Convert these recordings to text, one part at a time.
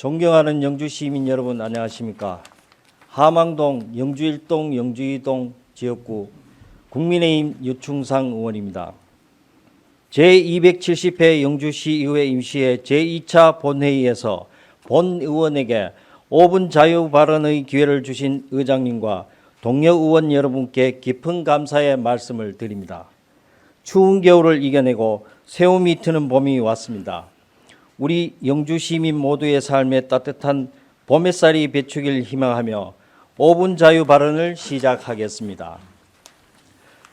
존경하는 영주 시민 여러분 안녕하십니까. 함항동, 영주 1동, 영주 2동 지역구 국민의힘 유충상 의원입니다. 제270회 영주시의회 임시회 제2차 본회의에서 본 의원에게 5분 자유 발언의 기회를 주신 의장님과 동료 의원 여러분께 깊은 감사의 말씀을 드립니다. 추운 겨울을 이겨내고 새움이 트는 봄이 왔습니다. 우리 영주 시민 모두의 삶에 따뜻한 봄 햇살이 비추길 희망하며 5분 자유 발언을 시작하겠습니다.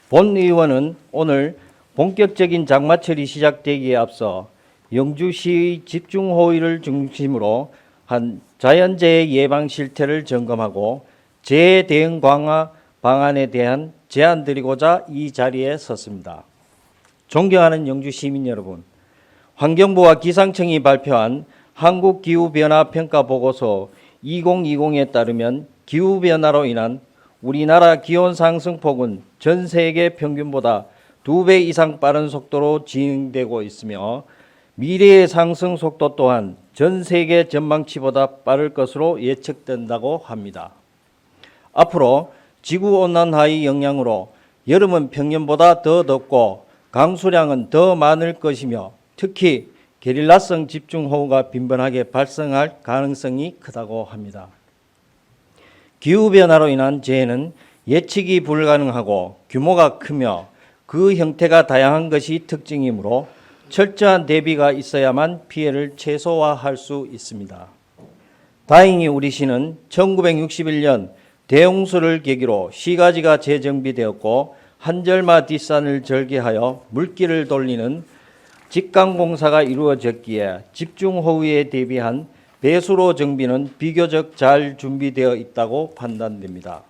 본 의원은 오늘 본격적인 장마철이 시작되기에 앞서 영주시의 집중호우를 중심으로 한 자연재해 예방 실태를 점검하고 재해 대응 강화 방안에 대한 제안 드리고자 이 자리에 섰습니다. 존경하는 영주 시민 여러분, 환경부와 기상청이 발표한 한국기후변화평가보고서 2020에 따르면 기후변화로 인한 우리나라 기온 상승폭은 전 세계 평균보다 2배 이상 빠른 속도로 진행되고 있으며 미래의 상승 속도 또한 전 세계 전망치보다 빠를 것으로 예측된다고 합니다. 앞으로 지구온난화의 영향으로 여름은 평년보다 더 덥고 강수량은 더 많을 것이며 특히 게릴라성 집중호우가 빈번하게 발생할 가능성이 크다고 합니다. 기후변화로 인한 재해는 예측이 불가능하고 규모가 크며 그 형태가 다양한 것이 특징이므로 철저한 대비가 있어야만 피해를 최소화할 수 있습니다. 다행히 우리 시는 1961년 대홍수를 계기로 시가지가 재정비되었고 한절마 뒷산을 절개하여 물길을 돌리는 직강공사가 이루어졌기에 집중호우에 대비한 배수로 정비는 비교적 잘 준비되어 있다고 판단됩니다.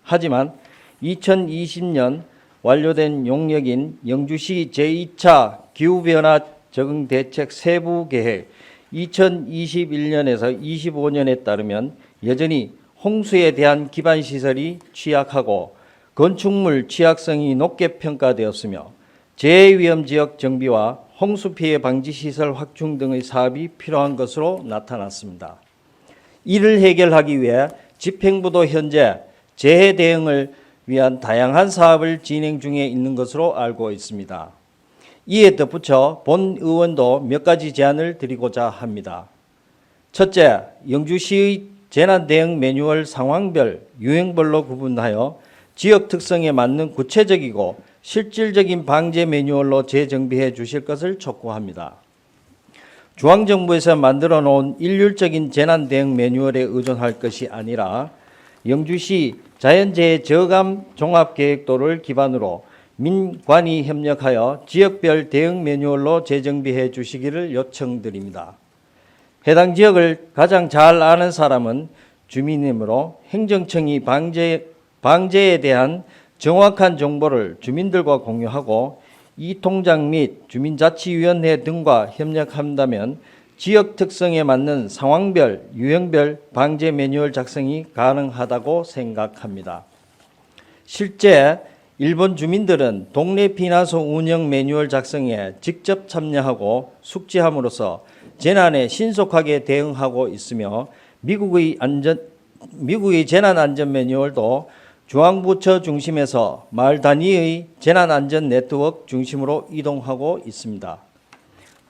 하지만 2020년 완료된 용역인 영주시 제2차 기후변화 적응대책 세부계획 2021년에서 25년에 따르면 여전히 홍수에 대한 기반시설이 취약하고 건축물 취약성이 높게 평가되었으며 재해위험지역 정비와 홍수피해 방지시설 확충 등의 사업이 필요한 것으로 나타났습니다. 이를 해결하기 위해 집행부도 현재 재해 대응을 위한 다양한 사업을 진행 중에 있는 것으로 알고 있습니다. 이에 덧붙여 본 의원도 몇 가지 제안을 드리고자 합니다. 첫째, 영주시의 재난대응 매뉴얼 상황별, 유형별로 구분하여 지역 특성에 맞는 구체적이고 실질적인 방제 매뉴얼로 재정비해 주실 것을 촉구합니다. 중앙정부에서 만들어 놓은 일률적인 재난대응 매뉴얼에 의존할 것이 아니라 영주시 자연재해 저감 종합계획도를 기반으로 민관이 협력하여 지역별 대응 매뉴얼로 재정비해 주시기를 요청드립니다. 해당 지역을 가장 잘 아는 사람은 주민이므로 행정청이 방제에 대한 정확한 정보를 주민들과 공유하고 이 통장 및 주민자치위원회 등과 협력한다면 지역 특성에 맞는 상황별, 유형별 방제 매뉴얼 작성이 가능하다고 생각합니다. 실제 일본 주민들은 동네 피난소 운영 매뉴얼 작성에 직접 참여하고 숙지함으로써 재난에 신속하게 대응하고 있으며 미국의 재난안전 매뉴얼도 중앙부처 중심에서 마을 단위의 재난안전 네트워크 중심으로 이동하고 있습니다.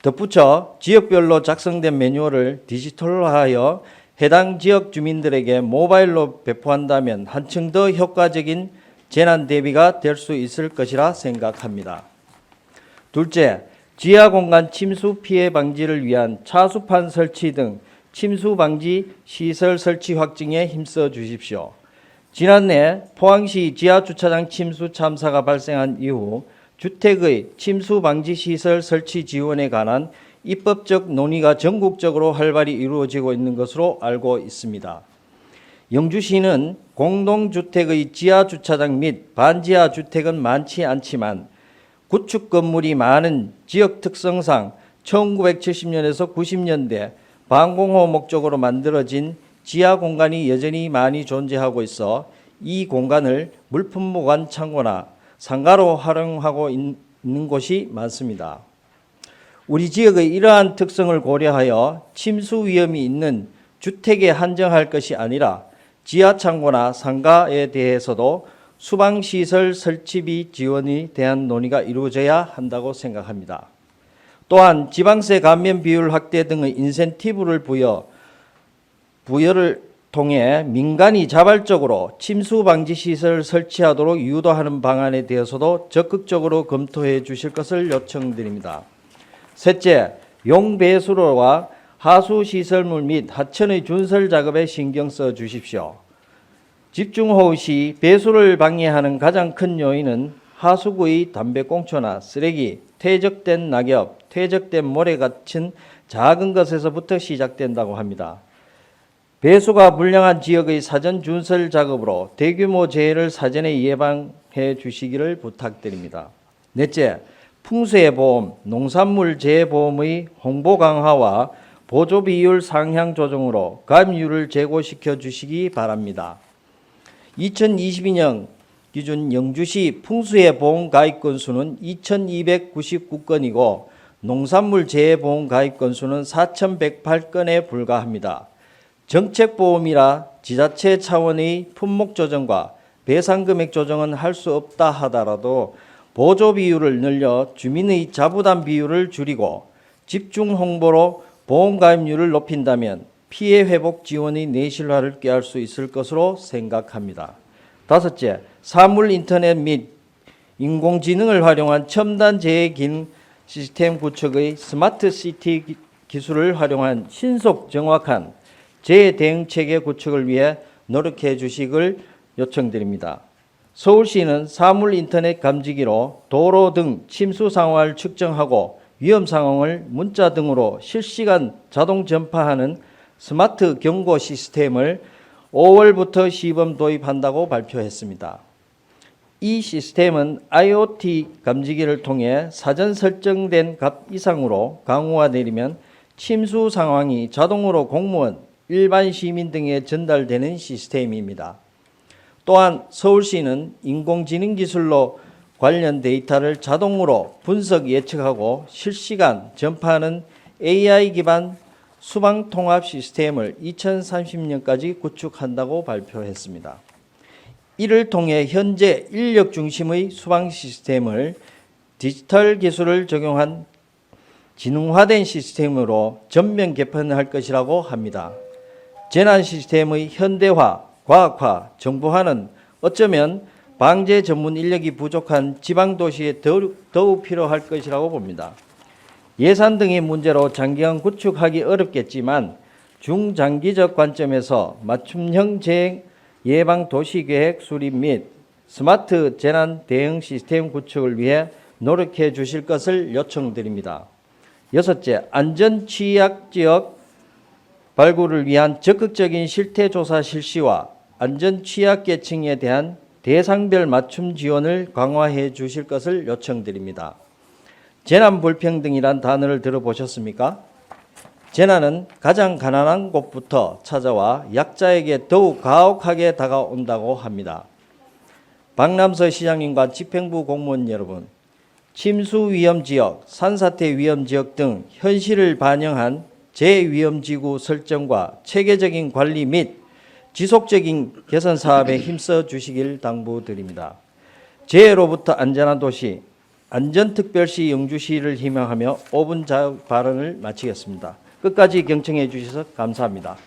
덧붙여 지역별로 작성된 매뉴얼을 디지털화하여 해당 지역 주민들에게 모바일로 배포한다면 한층 더 효과적인 재난 대비가 될 수 있을 것이라 생각합니다. 둘째, 지하공간 침수 피해 방지를 위한 차수판 설치 등 침수 방지 시설 설치 확증에 힘써 주십시오. 지난해 포항시 지하주차장 침수 참사가 발생한 이후 주택의 침수 방지 시설 설치 지원에 관한 입법적 논의가 전국적으로 활발히 이루어지고 있는 것으로 알고 있습니다. 영주시는 공동주택의 지하주차장 및 반지하 주택은 많지 않지만 구축 건물이 많은 지역 특성상 1970년에서 90년대 방공호 목적으로 만들어진 지하 공간이 여전히 많이 존재하고 있어 이 공간을 물품 보관 창고나 상가로 활용하고 있는 곳이 많습니다. 우리 지역의 이러한 특성을 고려하여 침수 위험이 있는 주택에 한정할 것이 아니라 지하창고나 상가에 대해서도 수방시설 설치비 지원에 대한 논의가 이루어져야 한다고 생각합니다. 또한 지방세 감면 비율 확대 등의 인센티브를 부여를 통해 민간이 자발적으로 침수 방지 시설을 설치하도록 유도하는 방안에 대해서도 적극적으로 검토해 주실 것을 요청드립니다. 셋째, 용배수로와 하수 시설물 및 하천의 준설 작업에 신경 써 주십시오. 집중호우 시 배수를 방해하는 가장 큰 요인은 하수구의 담배꽁초나 쓰레기, 퇴적된 낙엽, 퇴적된 모래 같은 작은 것에서부터 시작된다고 합니다. 배수가 불량한 지역의 사전 준설 작업으로 대규모 재해를 사전에 예방해 주시기를 부탁드립니다. 넷째, 풍수해 보험, 농산물 재해 보험의 홍보 강화와 보조 비율 상향 조정으로 가입률을 제고시켜 주시기 바랍니다. 2022년 기준 영주시 풍수해 보험 가입 건수는 2,299건이고 농산물 재해 보험 가입 건수는 4,108건에 불과합니다. 정책보험이라 지자체 차원의 품목 조정과 배상금액 조정은 할 수 없다 하더라도 보조 비율을 늘려 주민의 자부담 비율을 줄이고 집중 홍보로 보험 가입률을 높인다면 피해 회복 지원의 내실화를 꾀할 수 있을 것으로 생각합니다. 다섯째, 사물 인터넷 및 인공지능을 활용한 첨단 재해 기능 시스템 구축의 스마트 시티 기술을 활용한 신속 정확한 재해 대응 체계 구축을 위해 노력해 주시길 요청드립니다. 서울시는 사물 인터넷 감지기로 도로 등 침수 상황을 측정하고 위험 상황을 문자 등으로 실시간 자동 전파하는 스마트 경고 시스템을 5월부터 시범 도입한다고 발표했습니다. 이 시스템은 IoT 감지기를 통해 사전 설정된 값 이상으로 강우가 내리면 침수 상황이 자동으로 공무원, 일반 시민 등에 전달되는 시스템입니다. 또한 서울시는 인공지능 기술로 관련 데이터를 자동으로 분석 예측하고 실시간 전파하는 AI 기반 수방 통합 시스템을 2030년까지 구축한다고 발표했습니다. 이를 통해 현재 인력 중심의 수방 시스템을 디지털 기술을 적용한 지능화된 시스템으로 전면 개편할 것이라고 합니다. 재난 시스템의 현대화, 과학화, 정보화는 어쩌면 방재 전문 인력이 부족한 지방도시에 더욱 필요할 것이라고 봅니다. 예산 등의 문제로 장기간 구축하기 어렵겠지만 중장기적 관점에서 맞춤형 재해 예방 도시계획 수립 및 스마트 재난 대응 시스템 구축을 위해 노력해 주실 것을 요청드립니다. 여섯째, 안전 취약 지역 발굴을 위한 적극적인 실태조사 실시와 안전 취약계층에 대한 대상별 맞춤 지원을 강화해 주실 것을 요청드립니다. 재난 불평등이란 단어를 들어보셨습니까? 재난은 가장 가난한 곳부터 찾아와 약자에게 더욱 가혹하게 다가온다고 합니다. 박남서 시장님과 집행부 공무원 여러분, 침수 위험 지역, 산사태 위험 지역 등 현실을 반영한 재위험지구 설정과 체계적인 관리 및 지속적인 개선 사업에 힘써 주시길 당부드립니다. 재해로부터 안전한 도시, 안전특별시 영주시를 희망하며 5분 자유 발언을 마치겠습니다. 끝까지 경청해 주셔서 감사합니다.